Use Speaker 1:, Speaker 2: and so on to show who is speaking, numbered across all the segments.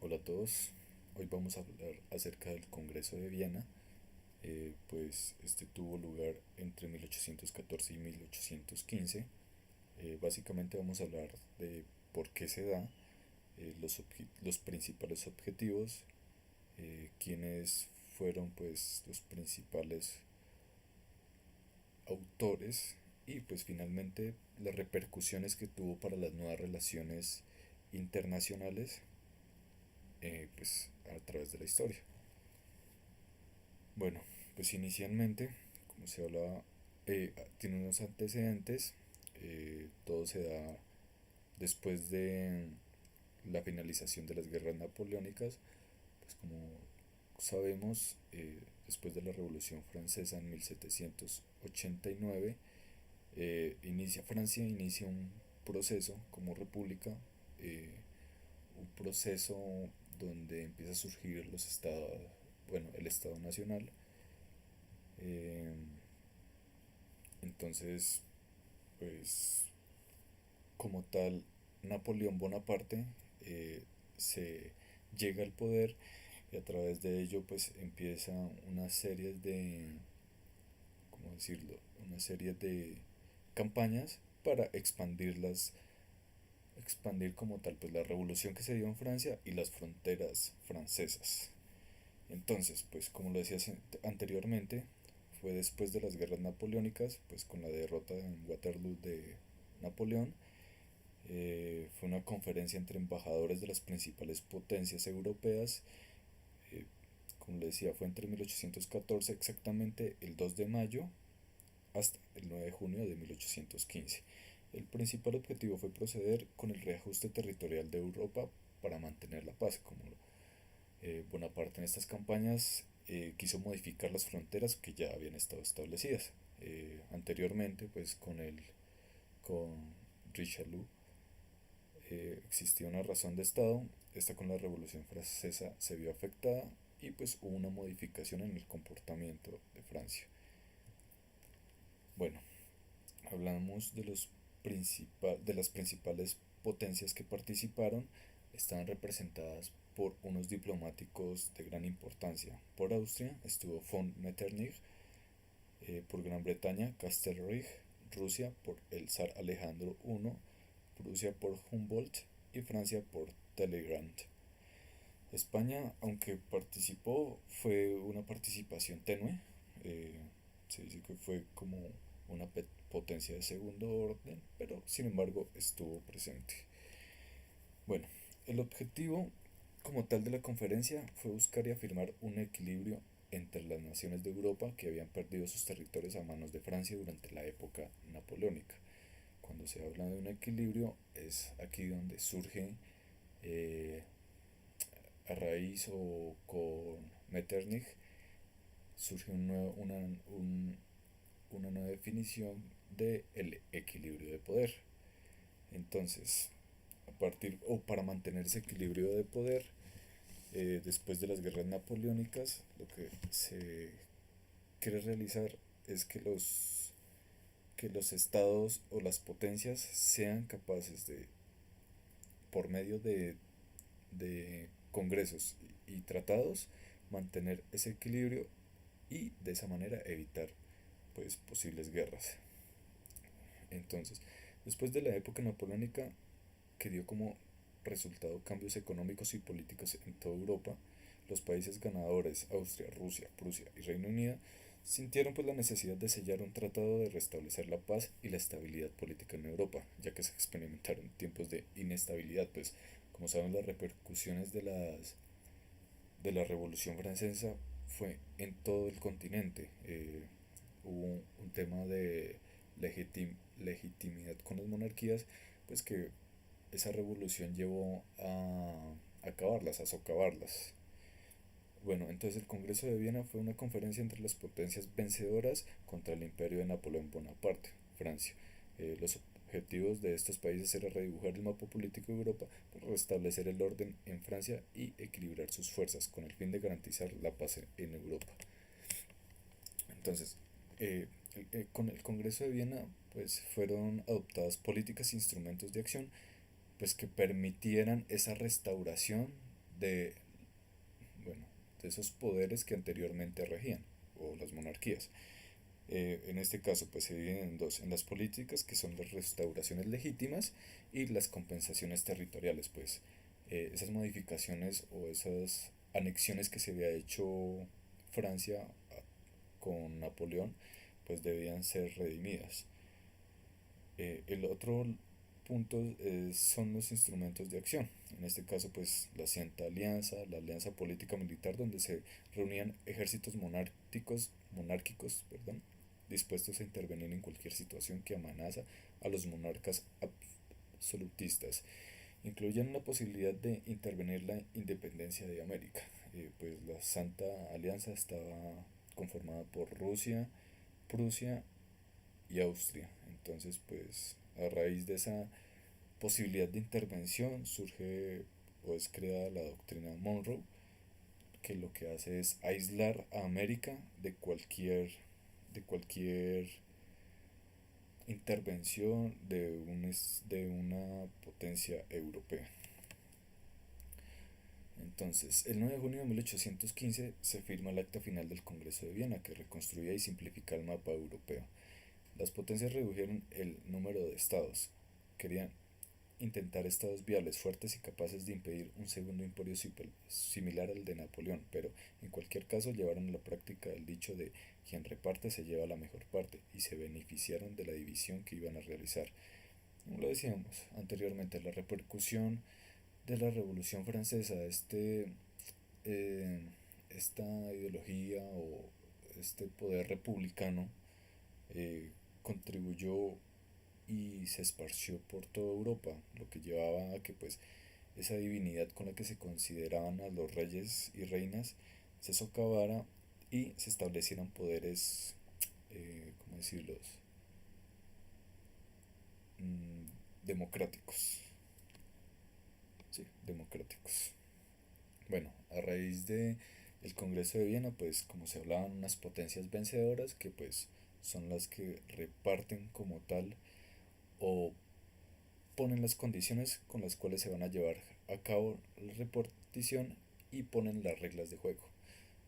Speaker 1: Hola a todos, hoy vamos a hablar acerca del Congreso de Viena. Pues este tuvo lugar entre 1814 y 1815. Básicamente vamos a hablar de por qué se da, los principales objetivos, quiénes fueron pues los principales autores y pues finalmente las repercusiones que tuvo para las nuevas relaciones internacionales, pues a través de la historia. Bueno, pues inicialmente, como se hablaba, tiene unos antecedentes. Todo se da después de la finalización de las guerras napoleónicas. Pues como sabemos, después de la Revolución Francesa en 1789, Francia inicia un proceso como república, eh, un proceso donde empieza a surgir los estados, bueno, el Estado Nacional. Eh, entonces, pues como tal, Napoleón Bonaparte eh, se llega al poder y a través de ello pues empieza una serie de, ¿cómo decirlo? Una serie de campañas para expandir como tal pues la revolución que se dio en Francia y las fronteras francesas. Entonces, pues como lo decía anteriormente, fue después de las guerras napoleónicas, pues con la derrota en Waterloo de Napoleón. Fue una conferencia entre embajadores de las principales potencias europeas. eh, Como le decía, fue entre 1814, exactamente el 2 de mayo, hasta el 9 de junio de 1815. El principal objetivo fue proceder con el reajuste territorial de Europa para mantener la paz. Como Bonaparte en estas campañas quiso modificar las fronteras que ya habían estado establecidas anteriormente, pues con Richelieu. Existía una razón de Estado. Esta con la Revolución Francesa se vio afectada y pues hubo una modificación en el comportamiento de Francia. Bueno, hablamos de las principales potencias que participaron. Estaban representadas por unos diplomáticos de gran importancia. Por Austria estuvo von Metternich, por Gran Bretaña Castlereagh, Rusia por el zar Alejandro I, Prusia por Humboldt y Francia por Talleyrand. España, aunque participó, fue una participación tenue. eh, Se dice que fue como una potencia de segundo orden, pero sin embargo estuvo presente. Bueno, el objetivo como tal de la conferencia fue buscar y afirmar un equilibrio entre las naciones de Europa que habían perdido sus territorios a manos de Francia durante la época napoleónica. Cuando se habla de un equilibrio es aquí donde surge, eh, a raíz o con Metternich, surge una nueva definición de el equilibrio de poder. Entonces, a partir o para mantener ese equilibrio de poder, después de las guerras napoleónicas, lo que se quiere realizar es que los estados o las potencias sean capaces de, por medio de congresos y tratados, mantener ese equilibrio y de esa manera evitar pues posibles guerras. Entonces, después de la época napoleónica, que dio como resultado cambios económicos y políticos en toda Europa, los países ganadores, Austria, Rusia, Prusia y Reino Unido, sintieron pues la necesidad de sellar un tratado de restablecer la paz y la estabilidad política en Europa, ya que se experimentaron tiempos de inestabilidad, pues como saben las repercusiones de la Revolución Francesa fue en todo el continente. Hubo un tema de legitimidad con las monarquías, pues que esa revolución llevó a acabarlas, a socavarlas. Bueno, entonces el Congreso de Viena fue una conferencia entre las potencias vencedoras contra el imperio de Napoleón Bonaparte, Francia. Los objetivos de estos países era redibujar el mapa político de Europa, restablecer el orden en Francia y equilibrar sus fuerzas con el fin de garantizar la paz en Europa. Entonces, con el Congreso de Viena pues fueron adoptadas políticas e instrumentos de acción pues que permitieran esa restauración de, bueno, de esos poderes que anteriormente regían, o las monarquías. En este caso, pues se dividen en dos, en las políticas, que son las restauraciones legítimas, y las compensaciones territoriales, pues esas modificaciones o esas anexiones que se había hecho Francia con Napoleón, pues debían ser redimidas. El otro punto son los instrumentos de acción. En este caso, pues la Santa Alianza, la Alianza Política Militar, donde se reunían ejércitos monárquicos, perdón, dispuestos a intervenir en cualquier situación que amenaza a los monarcas absolutistas. Incluyen la posibilidad de intervenir la independencia de América. Pues la Santa Alianza estaba conformada por Rusia, Prusia y Austria. Entonces, pues a raíz de esa posibilidad de intervención surge o es creada la doctrina Monroe, que lo que hace es aislar a América de cualquier intervención de una potencia europea. Entonces, el 9 de junio de 1815 se firma el acta final del Congreso de Viena, que reconstruía y simplificaba el mapa europeo. Las potencias redujeron el número de estados. Querían intentar estados viables, fuertes y capaces de impedir un segundo imperio similar al de Napoleón, pero en cualquier caso llevaron a la práctica el dicho de quien reparte se lleva la mejor parte y se beneficiaron de la división que iban a realizar. Como lo decíamos anteriormente, la repercusión de la Revolución Francesa, eh, esta ideología o este poder republicano eh, contribuyó y se esparció por toda Europa, lo que llevaba a que pues esa divinidad con la que se consideraban a los reyes y reinas se socavara y se establecieran poderes, ¿cómo decirlos? Democráticos. Sí, democráticos. Bueno, a raíz de el Congreso de Viena, pues como se hablaban unas potencias vencedoras que pues son las que reparten como tal o ponen las condiciones con las cuales se van a llevar a cabo la repartición y ponen las reglas de juego.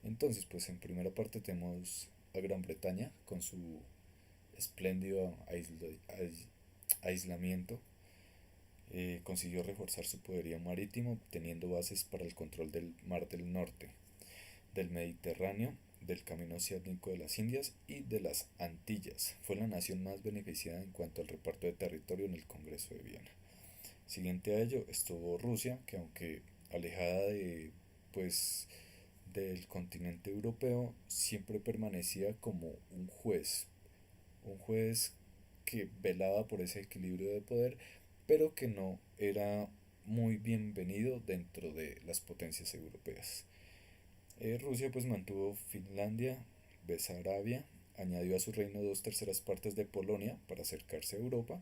Speaker 1: Entonces, pues en primera parte tenemos a Gran Bretaña con su espléndido aislamiento. Consiguió reforzar su poderío marítimo, teniendo bases para el control del Mar del Norte, del Mediterráneo, del Camino Oceánico de las Indias y de las Antillas. Fue la nación más beneficiada en cuanto al reparto de territorio en el Congreso de Viena. Siguiente a ello estuvo Rusia, que aunque alejada pues del continente europeo, siempre permanecía como un juez que velaba por ese equilibrio de poder, pero que no era muy bienvenido dentro de las potencias europeas. Rusia pues mantuvo Finlandia, Besarabia, añadió a su reino dos terceras partes de Polonia para acercarse a Europa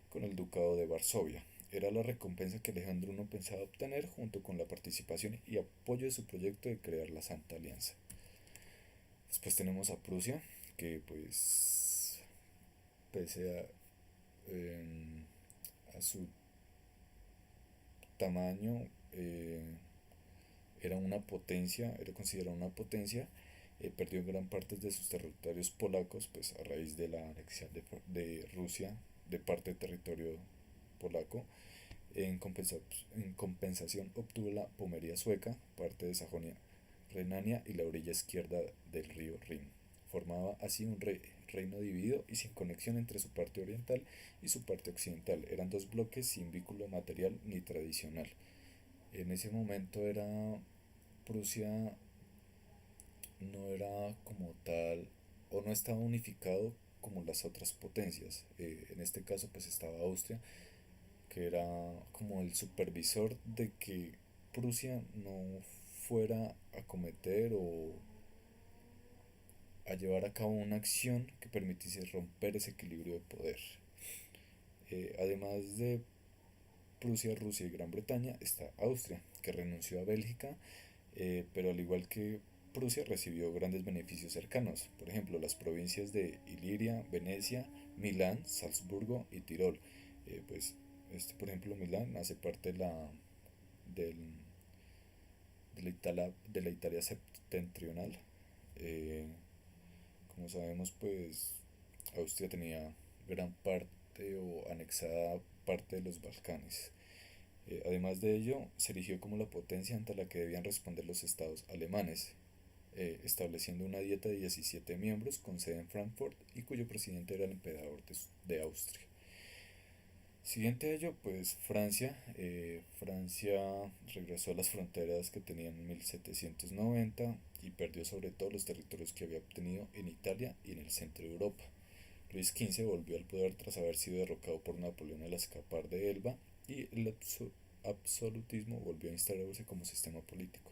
Speaker 1: con el ducado de Varsovia. Era la recompensa que Alejandro I pensaba obtener junto con la participación y apoyo de su proyecto de crear la Santa Alianza. Después tenemos a Prusia, que pues pese a su tamaño, era una potencia, era considerada una potencia, perdió gran parte de sus territorios polacos, pues a raíz de la anexión de Rusia de parte del territorio polaco. En compensación obtuvo la Pomería sueca, parte de Sajonia, Renania y la orilla izquierda del río Rin. Formaba así un reino dividido y sin conexión entre su parte oriental y su parte occidental. Eran dos bloques sin vínculo material ni tradicional. En ese momento Prusia no era como tal o no estaba unificado como las otras potencias. En este caso pues estaba Austria, que era como el supervisor de que Prusia no fuera a cometer o a llevar a cabo una acción que permitiese romper ese equilibrio de poder. Además de Prusia, Rusia y Gran Bretaña está Austria, que renunció a Bélgica, pero al igual que Prusia recibió grandes beneficios cercanos, por ejemplo las provincias de Iliria, Venecia, Milán, Salzburgo y Tirol. Pues por ejemplo Milán hace parte del, de la Italia septentrional. Eh, como sabemos, pues Austria tenía gran parte o anexada parte de los Balcanes. Además de ello, se erigió como la potencia ante la que debían responder los estados alemanes, estableciendo una dieta de 17 miembros con sede en Frankfurt y cuyo presidente era el emperador de Austria. Siguiente a ello, pues Francia. Francia regresó a las fronteras que tenía en 1790 y perdió sobre todo los territorios que había obtenido en Italia y en el centro de Europa. Luis XV volvió al poder tras haber sido derrocado por Napoleón al escapar de Elba y el absolutismo volvió a instalarse como sistema político.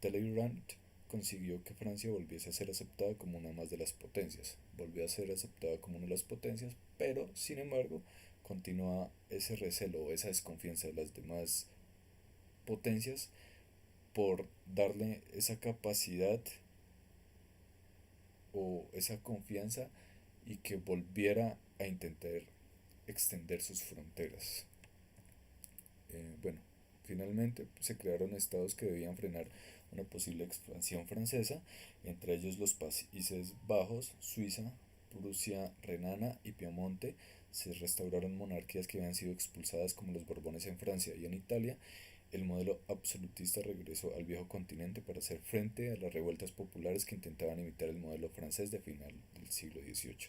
Speaker 1: Talleyrand consiguió que Francia volviese a ser aceptada como una más de las potencias. Volvió a ser aceptada como una de las potencias, pero sin embargo continúa ese recelo o esa desconfianza de las demás potencias por darle esa capacidad o esa confianza y que volviera a intentar extender sus fronteras. Bueno, finalmente se crearon estados que debían frenar una posible expansión francesa, entre ellos los Países Bajos, Suiza, Prusia renana y Piamonte. Se restauraron monarquías que habían sido expulsadas como los Borbones en Francia y en Italia. El modelo absolutista regresó al viejo continente para hacer frente a las revueltas populares que intentaban imitar el modelo francés de final del siglo XVIII.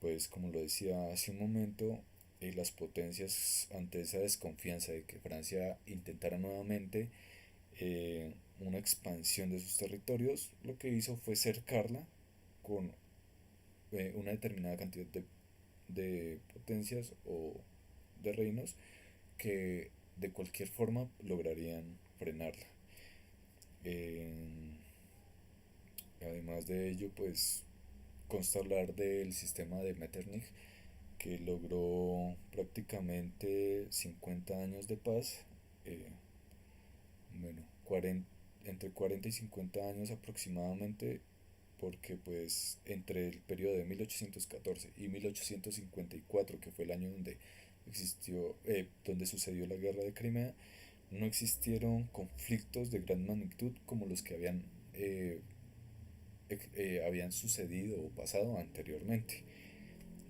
Speaker 1: Pues como lo decía hace un momento, las potencias ante esa desconfianza de que Francia intentara nuevamente una expansión de sus territorios, lo que hizo fue cercarla con una determinada cantidad de potencias o de reinos que de cualquier forma lograrían frenarla. Eh, Además de ello, pues consta hablar del sistema de Metternich, que logró prácticamente 50 años de paz, eh, bueno, 40, entre 40 y 50 años aproximadamente, porque pues entre el periodo de 1814 y 1854, que fue el año donde donde sucedió la guerra de Crimea, no existieron conflictos de gran magnitud como los que habían sucedido o pasado anteriormente.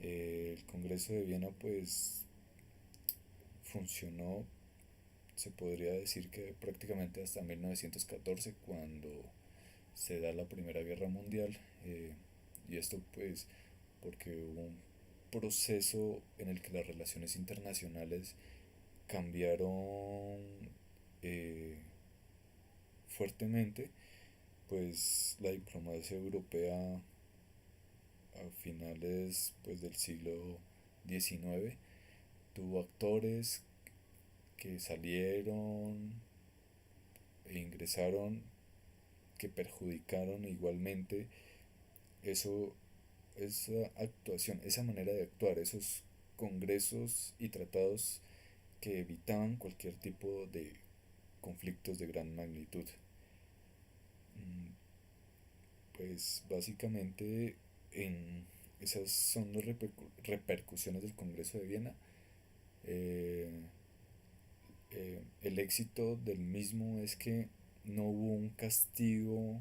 Speaker 1: El Congreso de Viena pues funcionó, se podría decir que prácticamente hasta 1914, cuando se da la Primera Guerra Mundial, y esto pues porque hubo un proceso en el que las relaciones internacionales cambiaron eh, fuertemente, pues la diplomacia europea a finales pues, del siglo XIX tuvo actores que salieron e ingresaron que perjudicaron igualmente eso, esa actuación, esa manera de actuar, esos congresos y tratados que evitaban cualquier tipo de conflictos de gran magnitud. Pues básicamente en esas son las repercusiones del Congreso de Viena. Eh, el éxito del mismo es que no hubo un castigo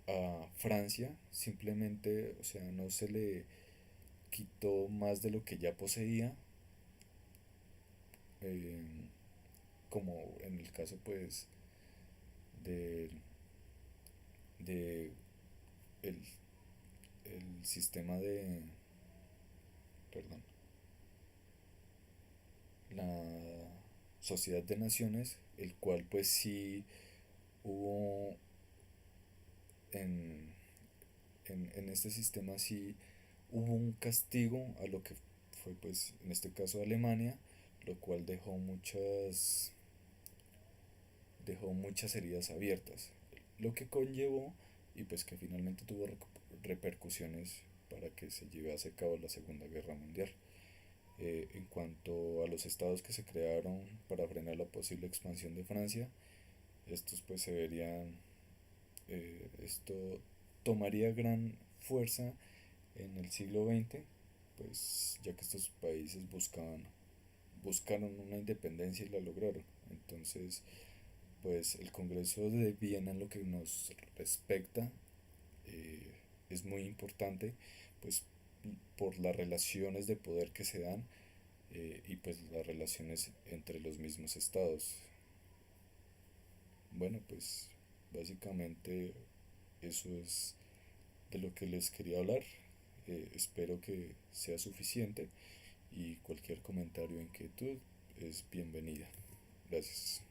Speaker 1: a Francia, simplemente, o sea, no se le quitó más de lo que ya poseía, eh, como en el caso pues de, de el, el sistema de, perdón, la Sociedad de Naciones, el cual pues sí hubo en, en este sistema sí hubo un castigo a lo que fue pues en este caso Alemania, lo cual dejó muchas heridas abiertas, lo que conllevó y pues que finalmente tuvo repercusiones para que se llevase a cabo la Segunda Guerra Mundial. En cuanto a los estados que se crearon para frenar la posible expansión de Francia, estos pues se verían, esto tomaría gran fuerza en el siglo XX, pues ya que estos países buscaron una independencia y la lograron. Entonces, Pues el Congreso de Viena en lo que nos respecta eh, es muy importante, pues por las relaciones de poder que se dan y pues las relaciones entre los mismos estados. Bueno, pues básicamente eso es de lo que les quería hablar. Espero que sea suficiente y cualquier comentario o inquietud es bienvenida. Gracias.